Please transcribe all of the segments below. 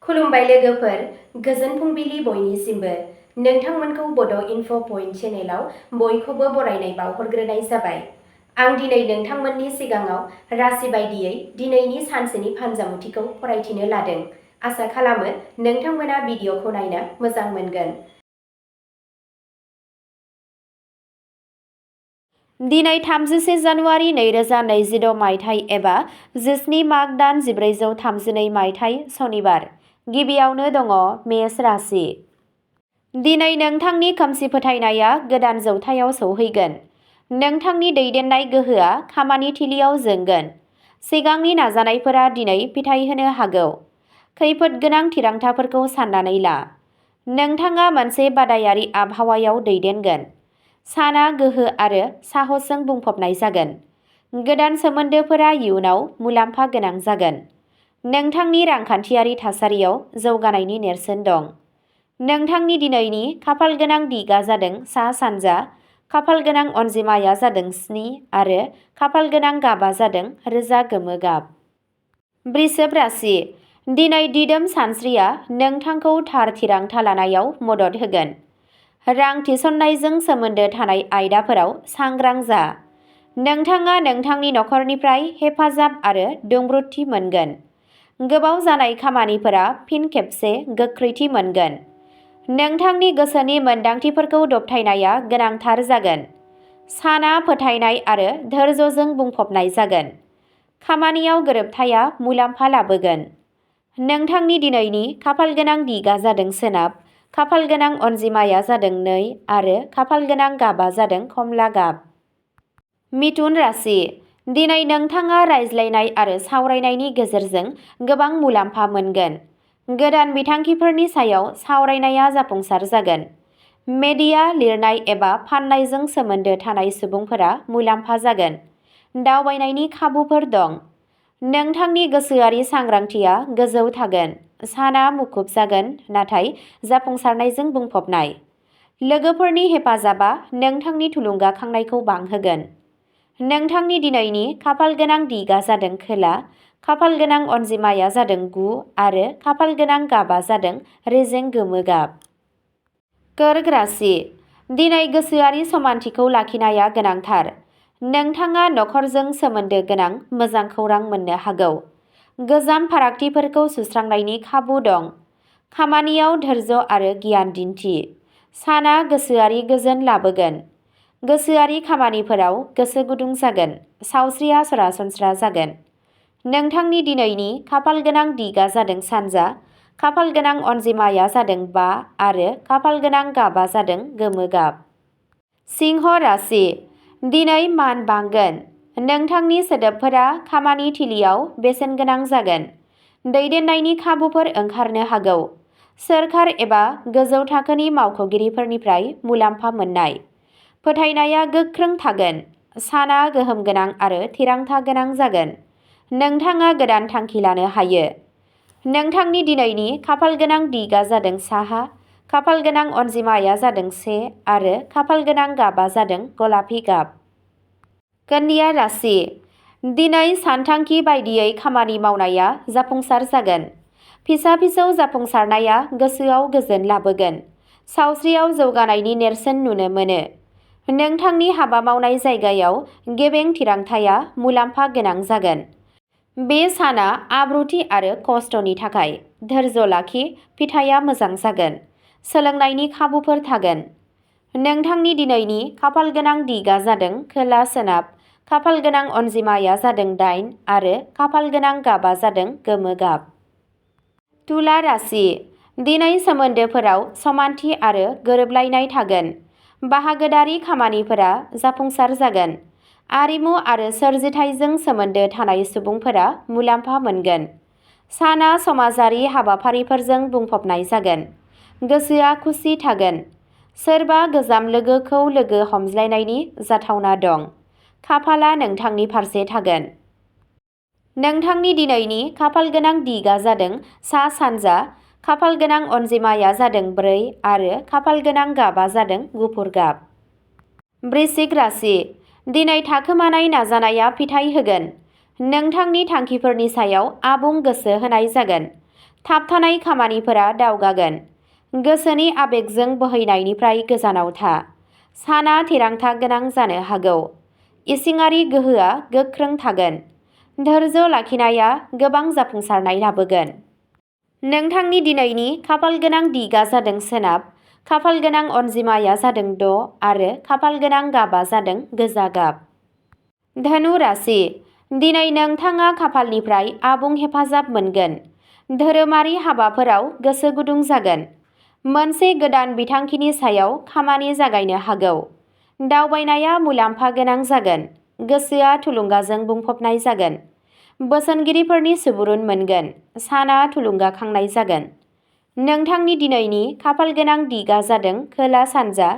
खुलुमबाय लोगोफोर, गोजोन फुंबिलि बयनिसिमबो। नोंथांमोनखौ बड' इनफ' पइन्ट चेनेलाव बयखौबो बरायनाय बावहरग्रोनाय जाबाय। आं दिनै नोंथांमोननि सिगाङाव राशि बायदियै दिनैनि सानसेनि फानजामुथिखौ फरायथिनो लादों। आसा खालामो नोंथांमोना भिडिअखौ नायनो मोजां मोनगोन। दिनै 31 जानुवारि 2026 मायथाइ एबा 17 माघ दान 1432 मायथाइ सनिबार। गिबियावनो दङ मेष राशि। दिनै नोंथांनि खोमसि फोथायनाया गोदान जौथायाव सौहैगोन। नोंथांनि दैदेननाय गोहोआ खामानि थिलियाव जोंगोन। सिगांनि नाजानायफोरा दिनै फिथाय होनो हागौ। खैफोद गोनां थिरांथाफोरखौ साननानै ला। नोंथाङा मोनसे बादायारि आबहावायाव दैदेनगोन। साना गोहो आरो साहसजों बुंफबनाय जागोन। गोदान सोमोन्दोफोरा इयुनाव मुलाम्फा गोनां जागोन। नोंथांनि रांखान्थियारि थासारियाव जौगानायनि नेरसोन दं। नोंथांनि दिनैनि खाफालगोनां दिगा जादों सा-सानजा, खाफालगोनां अनजिमाया जादों 7 आरो खाफालगोनां गाबा जादों रोजा गोमो गाब। वृषभ राशि। दिनै दिदोम सानस्रिया नोंथांखौ थार थिरांथा लानायाव मदद होगोन। रां थिसननायजों सोमोन्दो थानाय आयदाफोराव सांग्रां जा। नोंथाङा नोंथांनि नखरनिफ्राय हेफाजाब आरो दुंब्रुदथि मोनगोन। गोबाव जानाय खामानिफोरा फिन खेबसे गोख्रैथि मोनगोन। नोंथांनि गोसोनि मोनदांथिफोरखौ दबथायनाया गोनांथार जागोन। साना फोथायनाय आरो धैर्यजों बुंफबनाय जागोन। खामानियाव गोरोबथाया मुलाम्फा लाबोगोन। नोंथांनि दिनैनि खाफालगोनां दिगा जादों सोनाब, खाफालगोनां अनजिमाया जादों 2 आरो खाफालगोनां गाबा जादों कमला गाब। मिथुन राशि। दिनै नोंथाङा रायज्लायनाय आरो सावरायनायनि गेजेरजों गोबां मुलाम्फा मोनगोन। गोदान बिथांखिफोरनि सायाव सावरायनाया जाफुंसार जागोन। मेडिया, लिरनाय एबा फान्नायजों सोमोन्दो थानाय सुबुंफोरा मुलाम्फा जागोन। दावबायनायनि खाबुफोर दं। नोंथांनि गोसोआरि सांग्रांथिया गोजौ थागोन। साना मुखुब जागोन नाथाय जाफुंसारनायजों बुंफबनाय। लोगोफोरनि हेफाजाबा नोंथांनि थुलुंगाखांनायखौ बांहोगोन। नोंथांनि दिनैनि खाफालगोनां दिगा जादों खोला, खाफालगोनां अनजिमाया जादों 9 आरो खाफालगोनां गाबा जादों रेजें गोमो गाब। कर्क राशि। दिनै गोसोआरि समानथिखौ लाखिनाया गोनांथार। नोंथाङा नखरजों सोमोन्दो गोनां मोजां खौरां मोननो हागौ। गोजाम फारागथिफोरखौ सुस्रांनायनि खाबु दं। खामानियाव धैर्य आरो गियान दिन्थि। साना गोसोआरि गोजोन लाबोगोन। गोसोआरि खामानिफोराव गोसो गुदुं जागोन। सावस्रिया सरासनस्रा जागोन। नोंथांनि दिनैनि खाफालगोनां दिगा जादों सानजा, खाफालगोनां अनजिमाया जादों 5 आरो खाफालगोनां गाबा जादों गोमो गाब। सिंह राशि। दिनै मान बांगोन। नोंथांनि सोदोबफोरा खामानि थिलियाव बेसेनगोनां जागोन। दैदेननायनि खाबुफोर ओंखारनो हागौ। सोरखार एबा गोजौ थाखोनि मावख'गिरिफोरनिफ्राय मुलाम्फा मोननाय। फोथायनाया गोख्रों थागोन। साना गोहोम गोनां आरो थिरांथा गोनां जागोन। नोंथाङा गोदान थांखि लानो हायो। नोंथांनि दिनैनि खाफालगोनां दिगा जादों साहा, खाफालगोनां अनजिमाया जादों 1 आरो खाफालगोनां गाबा जादों गलापि गाब। कन्या राशि। दिनै सानथांखि बायदियै खामानि मावनाया जाफुंसार जागोन। फिसा-फिसौ जाफुंसारनाया गोसोआव गोजोन लाबोगोन। सावस्रियाव जौगानायनि नेरसोन नुनो मोनो। नोंथांनि हाबा मावनाय जायगायाव गेबें थिरांथाया मुलाम्फा गोनां जागोन। बे साना आब्रुथि आरो खस्थ'नि थाखाय। धैर्य लाखि, फिथाइया मोजां जागोन। सोलोंनायनि खाबुफोर थागोन। नोंथांनि दिनैनि खाफालगोनां दिगा जादों खोला-सोनाब, खाफालगोनां अनजिमाया जादों 8 आरो खाफालगोनां गाबा जादों गोमो गाब। तुला राशि। दिनै सोमोन्दोफोराव समानथि आरो गोरोबलायनाय थागोन। बाहागोदारि खामानिफोरा जाफुंसार जागोन। आरिमु आरो सोरजिथायजों सोमोन्दो थानाय सुबुंफोरा मुलाम्फा मोनगोन। साना समाजारि हाबाफारिफोरजों बुंफबनाय जागोन। गोसोआ खुसि थागोन। सोरबा गोजाम लोगोखौ लोगो हमज्लायनायनि जाथावना दं। खाफालआ नोंथांनि फारसे थागोन। नोंथांनि दिनैनि खाफालगोनां दिगा जादों सा-सानजा, खाफालगोनां अनजिमाया जादों 4 आरो खाफालगोनां गाबा जादों गुफुर गाब। वृश्चिक राशि। दिनै थाखोमानाय नाजानाया फिथाय होगोन। नोंथांनि थांखिफोरनि सायाव आबुं गोसो होनाय जागोन। थाबथानाय खामानिफोरा दावगागोन। गोसोनि आबेगजों बोहैनायनिफ्राय गोजानाव था। साना थिरांथा गोनां जानो हागौ। इसिङारि गोहोआ गोख्रों थागोन। धैर्य लाखिनाया गोबां जाफुंसारनाय लाबोगोन। नोंथांनि दिनैनि खाफालगोनां दिगा जादों सोनाब, खाफालगोनां अनजिमाया जादों 6 आरो खाफालगोनां गाबा जादों गोजा गाब। धनु राशि, दिनै नोंथाङा खाफालनिफ्राय आबुं हेफाजाब मोनगोन। धोरोमारि हाबाफोराव गोसो गुदुं जागोन। मोनसे गोदान बिथांखिनि सायाव खामानि जागायनो हागौ। दावबायनाया मुलाम्फा गोनां जागोन। गोसोआ थुलुंगाजों बुंफबनाय जागोन। बोसोनगिरिफोरनि सुबुरुन मोनगोन। साना थुलुंगाखांनाय जागोन। नोंथांनि दिनैनि खाफालगोनां दिगा जादों खोला सानजा,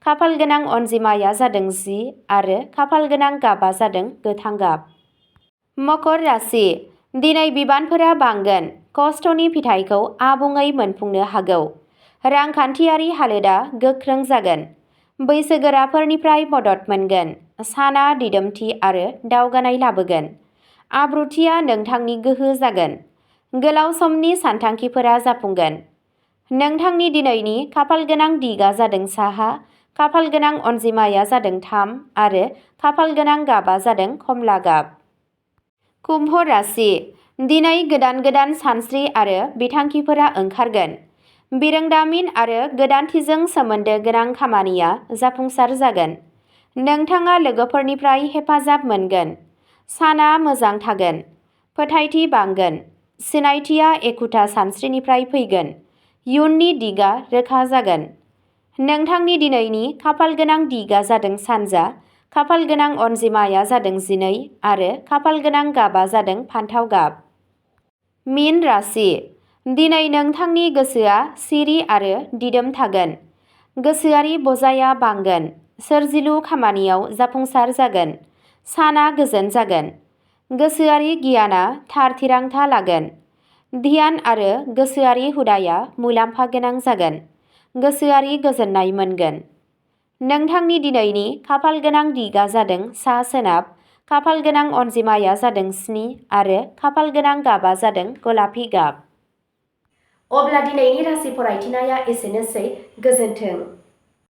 खाफालगोनां अनजिमाया जादों 10 आरो खाफालगोनां गाबा जादों गोथां गाब। मकर राशि, दिनै बिबानफोरा बांगोन। खस्थ'नि फिथाइखौ आबुङै मोनफुंनो हागौ। रांखान्थियारि हालोदा गोख्रों जागोन। बैसोगोराफोरनिफ्राय मदद मोनगोन। साना दिदोमथि आरो दावगानाय लाबोगोन। आब्रुथिया नोंथांनि गोहो जागोन। गोलाव समनि सानथांखिफोरा जाफुंगोन। नोंथांनि दिनैनि खाफालगोनां दिगा जादों साहा, खाफालगोनां अनजिमाया जादों 3 आरो खाफालगोनां गाबा जादों खमला गाब। कुम्भ राशि, दिनै गोदान गोदान सानस्रि आरो बिथांखिफोरा ओंखारगोन। बिरोंदामिन आरो गोदानथिजों सोमोन्दो गोनां खामानिया जाफुंसार जागोन। नोंथाङा लोगोफोरनिफ्राय हेफाजाब मोनगोन। साना मोजां थागोन। फोथायथि बांगोन। सिनायथिया एखुथा सानस्रिनिफ्राय फैगोन। इयुननि दिगा रोखा जागोन। नोंथांनि दिनैनि खाफालगोनां दिगा जादों सानजा, खाफालगोनां अनजिमाया जादों 12 आरो खाफालगोनां गाबा जादों फान्थाव गाब। मीन राशि, दिनै नोंथांनि गोसोआ सिरि आरो दिदोम थागोन। गोसोआरि बजाया बांगोन। सोरजिलु खामानियाव जाफुंसार जागोन। साना गोजोन जागोन। गोसोआरि गियाना थार थिरांथा लागोन। ध्यान आरो गोसोआरि हुदाया मुलाम्फा गोनां जागोन। गोसोआरि गोजोननाय मोनगोन। नोंथांनि दिनैनि खाफालगोनां दिगा जादों सा सोनाब, खाफालगोनां अनजिमाया जादों 7 आरो खाफालगोनां गाबा जादों गलापि गाब। अब्ला दिनैनि राशि फरायथिनाया एसेनोसै। गोजोन्थों।